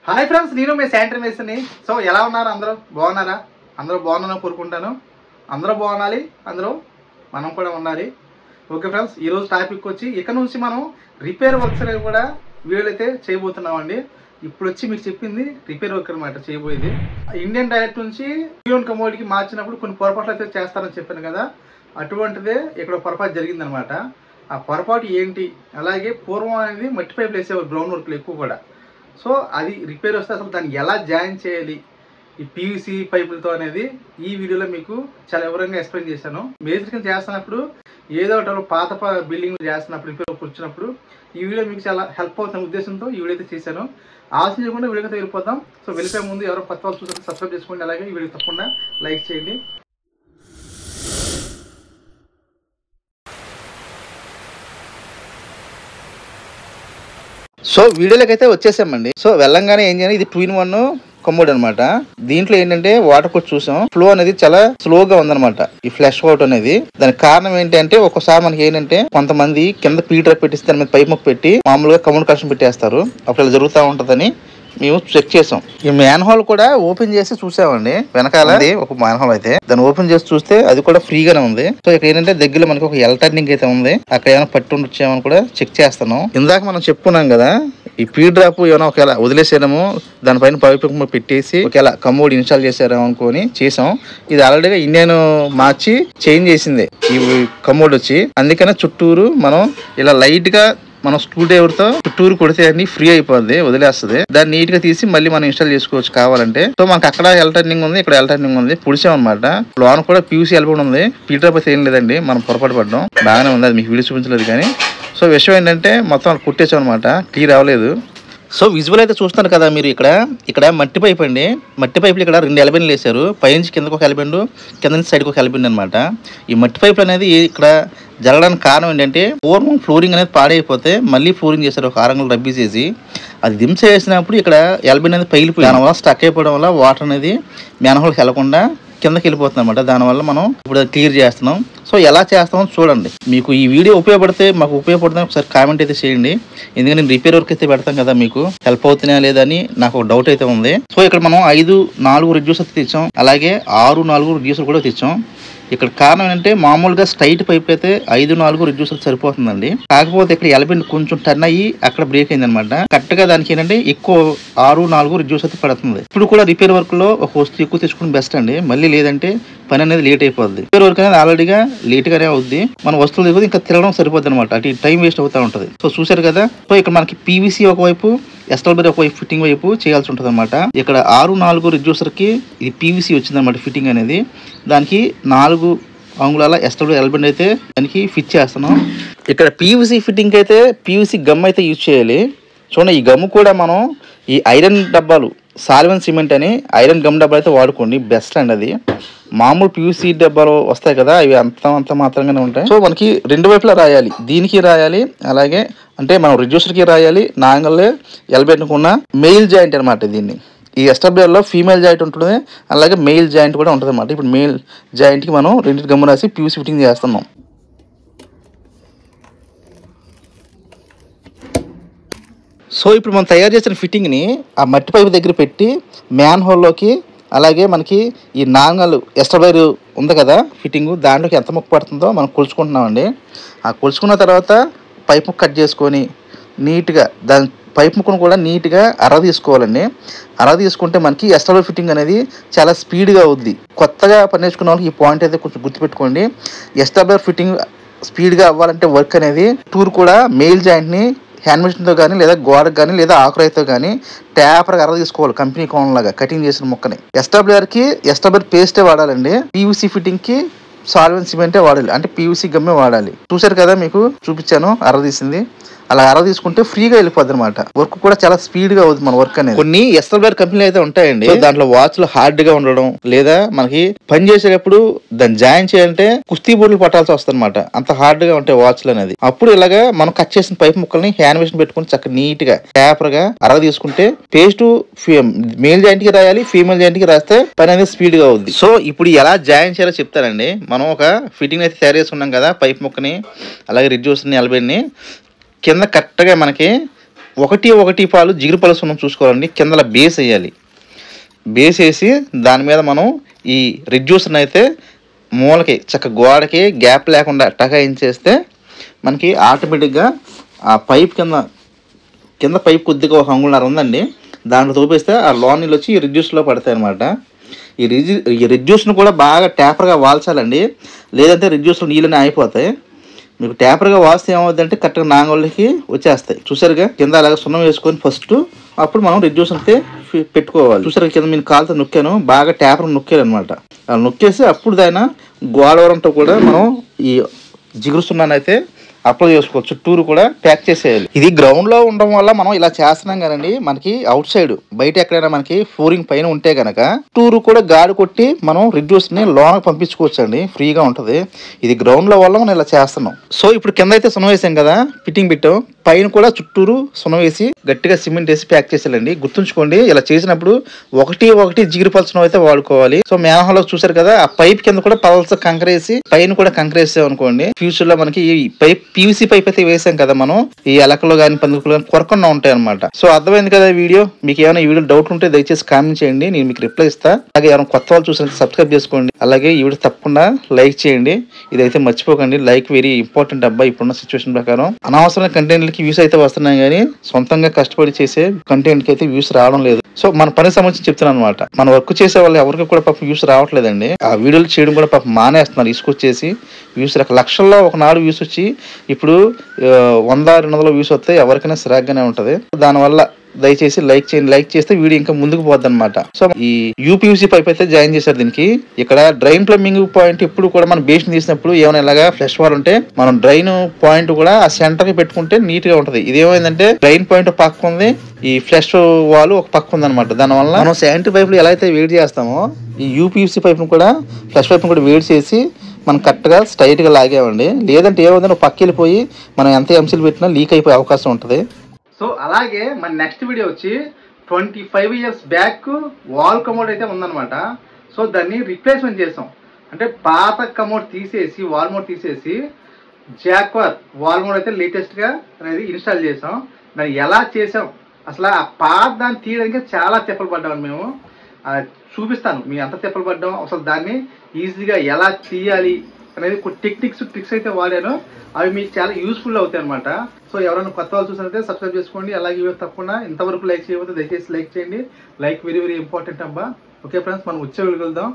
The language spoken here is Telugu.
హాయ్ ఫ్రెండ్స్, నేను మీ శానిటరీ మేస్త్రిని. సో ఎలా ఉన్నారు? అందరూ బాగున్నారా? అందరూ బాగున్నారని కోరుకుంటాను. అందరూ బాగుండాలి, అందరూ మనం కూడా ఉండాలి. ఓకే ఫ్రెండ్స్, ఈరోజు టాపిక్ వచ్చి ఇక్కడ నుంచి మనం రిపేర్ వర్క్స్ అనేవి కూడా వీడియోలు అయితే చేయబోతున్నామండి. ఇప్పుడు వచ్చి మీకు చెప్పింది రిపేర్ వర్క్ అనమాట చేయబోయేది. ఇండియన్ డైరెక్ట్ నుంచి యూఎన్ కమోడిటీకి మార్చినప్పుడు కొన్ని పొరపాట్లు అయితే చేస్తారని చెప్పాను కదా, అటువంటిదే ఇక్కడ పొరపాటు జరిగిందనమాట. ఆ పొరపాటు ఏంటి, అలాగే పూర్వం అనేది మట్టి పైపులు వేసేవారు గ్రౌండ్ వర్క్లు ఎక్కువ కూడా. సో అది రిపేర్ వస్తే అసలు దాన్ని ఎలా జాయిన్ చేయాలి ఈ పీవీసీ పైపులతో అనేది ఈ వీడియోలో మీకు చాలా వివరంగా ఎక్స్ప్లెయిన్ చేశాను. మేస్త్రి కింద చేస్తున్నప్పుడు ఏదో ఒకటి పాత బిల్డింగ్ చేస్తున్నప్పుడు రిపేర్ కూర్చున్నప్పుడు ఈ వీడియో మీకు చాలా హెల్ప్ అవుతున్న ఉద్దేశంతో ఈ వీడియో అయితే చేశాను. ఆలోచన చేయకుండా వీడియోకి వెళ్ళిపోతాం. సో వెళ్ళిపోయే ముందు ఎవరో కొత్త వాళ్ళు చూస్తే సబ్స్క్రైబ్ చేసుకోండి, అలాగే ఈ వీడియో తప్పకుండా లైక్ చేయండి. సో వీడియోలోకి అయితే వచ్చేసామండి. సో వెళ్ళంగానే ఏం చేయాలి, ఇది 2-in-1 కమోడ్ అనమాట. దీంట్లో ఏంటంటే వాటర్ కూడా చూసాం, ఫ్లో అనేది చాలా స్లోగా ఉందన్నమాట. ఈ ఫ్లష్ అవుట్ అనేది దానికి కారణం ఏంటంటే, ఒక్కోసారి మనకి ఏంటంటే కొంతమంది కింద పీటర్ పెట్టిస్తే దాని మీద పైప్ ముక్క పెట్టి మామూలుగా కమోడ్ కనెక్షన్ పెట్టేస్తారు. అప్పుడు ఇలా జరుగుతూ ఉంటుందని మేము చెక్ చేసాం. ఈ మ్యాన్ హోల్ కూడా ఓపెన్ చేసి చూసామండి. వెనకాల ఒక మ్యాన్ హోల్ అయితే దాన్ని ఓపెన్ చేసి చూస్తే అది కూడా ఫ్రీగానే ఉంది. సో ఇక్కడ ఏంటంటే దగ్గరలో మనకి ఒక ఎల్ టర్నింగ్ అయితే ఉంది, అక్కడ ఏమైనా పట్టి ఉండొచ్చేమని కూడా చెక్ చేస్తాను. ఇందాక మనం చెప్పుకున్నాం కదా, ఈ పీ డ్రాప్ ఏమైనా ఒకవేళ వదిలేసాము, దానిపైన పైప్ పెట్టేసి ఒకవేళ కమోడ్ ఇన్స్టాల్ చేసారేమో అనుకొని చేసాం. ఇది ఆల్రెడీగా ఇండియన్ మార్చి చేంజ్ చేసింది ఈ కమోడ్ వచ్చి. అందుకనే చుట్టూరు మనం ఇలా లైట్ గా మనం స్క్రూ డ్రైవర్ తో చుట్టూరు కొడితే అన్ని ఫ్రీ అయిపోద్ది, వదిలేస్తుంది. దాన్ని నీట్ గా తీసి మళ్ళీ మనం ఇన్స్టాల్ చేసుకోవచ్చు కావాలంటే. సో మనకి అక్కడ ఎల్ టర్నింగ్ ఉంది, ఇక్కడ ఎల్ టర్నింగ్ ఉంది, పుడిసాం అనమాట. లోన్ కూడా పీవీసీ ఎల్బోర్డ్ ఉంది, పీటర్ అయితే ఏం లేదండి, మనం పొరపాటు పడ్డాం. బాగానే ఉంది, అది మీకు వీడియో చూపించలేదు కానీ. సో విషయం ఏంటంటే మొత్తం కుట్టేసాం అనమాట, క్లియర్ అవ్వలేదు. సో విజువల్ అయితే చూస్తున్నారు కదా మీరు. ఇక్కడ మట్టి పైప్ అండి, మట్టి పైపులు ఇక్కడ 2 ఎలబెండ్లు వేసారు. పైనుంచి కిందకు ఒక ఎలబెండ్, కింద నుంచి సైడ్కి ఒక ఎలబెండ్ అనమాట. ఈ మట్టి పైపులు అనేది ఇక్కడ జరగడానికి కారణం ఏంటంటే, పూర్వం ఫ్లోరింగ్ అనేది పాడైపోతే మళ్ళీ ఫ్లోరింగ్ చేశారు ఒక 6 అంగుళాలు రబ్బీ చేసి. అది దింస వేసినప్పుడు ఇక్కడ ఎలబెండ్ అనేది పైలిపోయి దానివల్ల స్టక్ అయిపోవడం వల్ల వాటర్ అనేది మ్యాన్హోల్కి వెళ్లకుండా కిందకి వెళ్ళిపోతుంది అనమాట. దానివల్ల మనం ఇప్పుడు క్లియర్ చేస్తున్నాం. సో ఎలా చేస్తామో చూడండి. మీకు ఈ వీడియో ఉపయోగపడితే, మాకు ఉపయోగపడుతుంది ఒకసారి కామెంట్ అయితే చేయండి. ఎందుకంటే నేను రిపేర్ వర్క్ అయితే పెడతాం కదా, మీకు హెల్ప్ అవుతున్నాయా లేదని నాకు ఒక డౌట్ అయితే ఉంది. సో ఇక్కడ మనం 5-4 రిడ్యూసర్ తెచ్చాం, అలాగే 6-4 రిడ్యూసర్ కూడా తెచ్చాం. ఇక్కడ కారణం ఏంటంటే, మామూలుగా స్ట్రైట్ పైప్ అయితే 5-4 రిడ్యూసర్ సరిపోతుందండి. కాకపోతే ఇక్కడ ఎలబెండ్ కొంచెం టర్న్ అయ్యి అక్కడ బ్రేక్ అయింది అనమాట. కరెక్ట్ గా దానికి ఏంటంటే ఎక్కువ 6-4 రిడ్యూసర్ అయితే పడుతుంది. ఇప్పుడు కూడా రిపేర్ వర్క్ లో ఒక వస్తువు ఎక్కువ తెచ్చుకుని బెస్ట్ అండి, మళ్ళీ లేదంటే పని అనేది లేట్ అయిపోద్ది. రిపేర్ వర్క్ అనేది ఆల్రెడీగా లేట్ గానే అవుద్ది, మన వస్తువులు దిగుతుంది, ఇంకా తిరగడం సరిపోద్ది అనమాట. అటు టైం వేస్ట్ అవుతూ ఉంటుంది. సో చూసారు కదా. సో ఇక్కడ మనకి పీవీసీ ఒకవైపు, ఎస్ఎల్బర్ ఒకవైపు ఫిట్టింగ్ వైపు చేయాల్సి ఉంటుంది అనమాట. ఇక్కడ 6-4 రిడ్యూసర్ కి ఇది పీవీసీ వచ్చింది అనమాట ఫిట్టింగ్ అనేది. దానికి 4 అంగుళాల ఎస్ఎల్బర్ ఎల్బెండ్ అయితే దానికి ఫిట్ చేస్తున్నాం. ఇక్కడ పీవీసీ ఫిట్టింగ్ అయితే పీవీసీ గమ్ అయితే యూజ్ చేయాలి. చూడండి, ఈ గమ్ కూడా మనం ఈ ఐరన్ డబ్బాలు, సాల్వెన్ సిమెంట్ అని ఐరన్ గమ్ డబ్బాలు అయితే వాడుకోండి, బెస్ట్ అండి. అది మామూలు పీవీసీ డబ్బాలు వస్తాయి కదా, అవి అంత మాత్రంగానే ఉంటాయి. సో మనకి 2 వైపులా రాయాలి, దీనికి రాయాలి, అలాగే అంటే మనం రిడ్యూసర్కి రాయాలి. నాంగల్ ఎల్బెండ్కున్న మెయిల్ జాయింట్ అనమాట. దీన్ని ఈ ఎస్టబ్లియర్లో ఫీమేల్ జాయింట్ ఉంటుంది, అలాగే మెయిల్ జాయింట్ కూడా ఉంటుంది అనమాట. ఇప్పుడు మెయిల్ జాయింట్కి మనం 2 గమ్ము రాసి పీవీసీ ఫిట్టింగ్ చేస్తున్నాం. సో ఇప్పుడు మనం తయారు చేసిన ఫిట్టింగ్ని ఆ మట్టి పైపు దగ్గర పెట్టి మ్యాన్ హోల్లోకి, అలాగే మనకి ఈ నాంగల్ ఎస్టబ్లైర్ ఉంది కదా ఫిట్టింగ్, దాంట్లోకి ఎంత ముక్క పడుతుందో మనం కొలుచుకుంటున్నామండి. ఆ కొలుచుకున్న తర్వాత పైప్ ముక్క కట్ చేసుకొని నీట్గా దాని పైప్ ముక్కను కూడా నీట్గా అర తీసుకోవాలండి. అర తీసుకుంటే మనకి ఎస్టబ్లైర్ ఫిట్టింగ్ అనేది చాలా స్పీడ్గా అవుద్ది. కొత్తగా పని నేర్చుకున్న వాళ్ళకి ఈ పాయింట్ అయితే కొంచెం గుర్తుపెట్టుకోండి. ఎస్టబ్లైర్ ఫిట్టింగ్ స్పీడ్గా అవ్వాలంటే వర్క్ అనేది టూర్ కూడా మెయిల్ జాయింట్ని హ్యాండ్ మిషన్తో కానీ, లేదా గోడకు కానీ, లేదా ఆకురైతో కానీ ట్యాపర్గా అర తీసుకోవాలి. కంపెనీ కోన్ లాగా కటింగ్ చేసిన ముక్కని. ఎస్టబ్లైర్కి ఎస్టబ్లైర్ పేస్టే వాడాలండి. పీవీసీ ఫిట్టింగ్కి సాల్వెన్ సిమెంటే వాడాలి, అంటే పీవీసీ గమ్మే వాడాలి. చూసారు కదా, మీకు చూపించాను అర తీసింది. అలా అర తీసుకుంటే ఫ్రీగా వెళ్ళిపోద్ది అనమాట. వర్క్ కూడా చాలా స్పీడ్ గా అవుతుంది మన వర్క్ అనేది. కొన్ని ఎస్ఎల్బర్ కంపెనీలు అయితే ఉంటాయండి, దాంట్లో వాచ్లు హార్డ్ గా ఉండడం, లేదా మనకి పని చేసేటప్పుడు దాన్ని జాయిన్ చేయాలంటే కుస్తీ బోర్డులు పట్టాల్సి వస్తుంది అనమాట, అంత హార్డ్ గా ఉంటాయి వాచ్లు అనేది. అప్పుడు ఇలాగా మనం కట్ చేసిన పైప్ ముక్కల్ని హ్యాండ్ మిషన్ పెట్టుకుని చక్కగా నీట్ గా పేపర్ గా అర తీసుకుంటే పేస్ట్ మేల్ జాయింట్ కి రాయాలి, ఫీమేల్ జాయింట్ కి రాస్తే పని అనేది స్పీడ్ గా అవుద్ది. సో ఇప్పుడు ఎలా జాయిన్ చేయాలో చెప్తానండి. మనం ఒక ఫిట్టింగ్ అయితే తయారు చేసుకున్నాం కదా, పైప్ ముక్కని అలాగే రిడ్యూసర్ని ఎల్బెండ్ని కింద కరెక్ట్గా మనకి ఒకటి పాలు జిగురు పలుసు మనం చూసుకోవాలండి. కిందల బేస్ వేయాలి. బేస్ వేసి దాని మీద మనం ఈ రిడ్యూసర్ని అయితే మూలకి గోడకి గ్యాప్ లేకుండా టకాయించేస్తే మనకి ఆటోమేటిక్గా ఆ పైప్ కింద పైప్ కొద్దిగా ఒక అంగుళన్నర ఉందండి, దాంట్లో తోపేస్తే ఆ లోన్ నీళ్ళు వచ్చి ఈ రిడ్యూస్లో పడతాయి అనమాట. ఈ రిడ్యూస్ను కూడా బాగా ట్యాపర్గా వాల్చాలండి, లేదంటే రిడ్యూస్లో నీళ్ళని అయిపోతాయి. మీకు ట్యాపర్గా వాస్తే ఏమవుతుందంటే కరెక్ట్గా నాంగోళ్ళకి వచ్చేస్తాయి. చూసారుగా కింద అలాగే సున్నం వేసుకొని ఫస్ట్ అప్పుడు మనం రిడ్యూస్ అయితే పెట్టుకోవాలి. చూసారు కింద నేను కాలుతో నొక్కాను, బాగా ట్యాపర్ నొక్కాను అనమాట. అలా నొక్కేసి అప్పుడు దాని గోడవరంతో కూడా మనం ఈ జిగురు సున్నాన్ని అయితే అప్లై చేసుకోవచ్చు. చుట్టూరు కూడా ప్యాక్ చేసేయాలి. ఇది గ్రౌండ్లో ఉండడం వల్ల మనం ఇలా చేస్తున్నాం కదండి. మనకి అవుట్ సైడ్ బయట ఎక్కడైనా మనకి ఫ్లోరింగ్ పైన ఉంటే కనుక చుట్టూరు కూడా గాడి కొట్టి మనం రిడ్యూస్ని లోనకి పంపించుకోవచ్చు అండి, ఫ్రీగా ఉంటుంది. ఇది గ్రౌండ్లో వల్ల మనం ఇలా చేస్తున్నాం. సో ఇప్పుడు కింద అయితే సున్నం వేసాం కదా, ఫిట్టింగ్ పెట్టాం, పైన కూడా చుట్టూరు సున్నం వేసి గట్టిగా సిమెంట్ వేసి ప్యాక్ చేసేయాలండి. గుర్తుంచుకోండి, ఇలా చేసినప్పుడు ఒకటి జిగిరి పలుచడం అయితే వాడుకోవాలి. సో మేనహాల్లో చూసారు కదా, ఆ పైప్ కింద కూడా పలస కంకరేసి పైన కూడా కంకరేసాం అనుకోండి, ఫ్యూచర్ లో మనకి ఈ పైప్ పీవీసీ పైప్ అయితే వేసాం కదా మనం, ఈ ఎలకలు కానీ పందుకులు కానీ కొరకుండా ఉంటాయి అనమాట. సో అర్థమైంది కదా వీడియో. మీకు ఏమైనా ఈ వీడియో డౌట్ ఉంటే దయచేసి కామెంట్ చేయండి, నేను మీకు రిప్లై ఇస్తా. అలాగే ఎవరైనా కొత్త వాళ్ళు చూసినట్టు సబ్స్క్రైబ్ చేసుకోండి. అలాగే ఈ వీడియో తప్పకుండా లైక్ చేయండి, ఇదైతే మర్చిపోకండి. లైక్ వెరీ ఇంపార్టెంట్ అబ్బా ఇప్పుడున్న సిచ్యువేషన్ ప్రకారం. అనవసరమైన కంటెంట్లకి వ్యూస్ అయితే వస్తున్నాయి కానీ సొంతంగా కష్టపడి చేసే కంటెంట్ కి అయితే వ్యూస్ రావడం లేదు. సో మన పనికి సంబంధించి చెప్తున్నాను అనమాట. మన వర్క్ చేసే వాళ్ళు ఎవరికి కూడా పాపం వ్యూస్ రావట్లేదండి. ఆ వీడియోలు చేయడం కూడా పాపం మానేస్తున్నారు ఇసుకొచ్చేసి. వ్యూస్ లక్షల్లో ఒకనాడు వ్యూస్ వచ్చి ఇప్పుడు 100-200 వ్యూస్ వస్తాయి. ఎవరికైనా సిరాగ్గానే ఉంటది. దానివల్ల దయచేసి లైక్ చేయండి. లైక్ చేస్తే వీడియో ఇంకా ముందుకు పోద్ది అనమాట. సో ఈ యూపీయూసీ పైప్ అయితే జాయిన్ చేశారు దీనికి. ఇక్కడ డ్రైన్ ప్లంబింగ్ పాయింట్ ఎప్పుడు కూడా మనం బేస్ తీసినప్పుడు ఏమైనా ఇలాగా ఫ్లష్ వాల్ ఉంటే మనం డ్రైన్ పాయింట్ కూడా ఆ సెంటర్ కి పెట్టుకుంటే నీట్ గా ఉంటది. ఇదేమైందంటే డ్రైన్ పాయింట్ పక్క ఉంది, ఈ ఫ్లష్ వాల్ ఒక పక్క ఉంది అనమాట. దానివల్ల మనం శానిటరీ పైపులు ఎలా అయితే వేడి చేస్తామో ఈ యూపీయూసీ పైప్ కూడా ఫ్లష్ పైప్ కూడా వేడి చేసి మనం కరెక్ట్గా స్ట్రైట్గా లాగామండి. లేదంటే ఏమవుతుందో పక్క వెళ్ళిపోయి మనం ఎంత ఎంసీలు పెట్టినా లీక్ అయిపోయే అవకాశం ఉంటుంది. సో అలాగే మన నెక్స్ట్ వీడియో వచ్చి 25 years బ్యాక్ వాల్ కమోడ్ అయితే ఉందన్నమాట. సో దాన్ని రీప్లేస్మెంట్ చేసాం. అంటే పాత కమోడ్ తీసేసి వాల్ మోడ్ తీసేసి జాక్వార్ వాల్ మోడ్ అయితే లేటెస్ట్గా అనేది ఇన్స్టాల్ చేసాం. దాన్ని ఎలా చేసాం అసలు ఆ పాత దాన్ని తీయడానికి చాలా తిప్పలు పడ్డాం మేము. చూపిస్తాను మీ అంత తిప్పలు పడ్డాం, అసలు దాన్ని ఈజీగా ఎలా తీయాలి అనేది టెక్నిక్స్ ట్రిక్స్ అయితే వాడాను. అవి మీకు చాలా యూస్ఫుల్ అవుతాయి అనమాట. సో ఎవరైనా కొత్త వాళ్ళు చూసినట్లయితే సబ్స్క్రైబ్ చేసుకోండి. అలాగే తప్పకుండా ఇంతవరకు లైక్ చేయకపోతే దయచేసి లైక్ చేయండి. లైక్ వెరీ వెరీ ఇంపార్టెంట్ అబ్బా. ఓకే ఫ్రెండ్స్, మనం వచ్చే వెళ్దాం.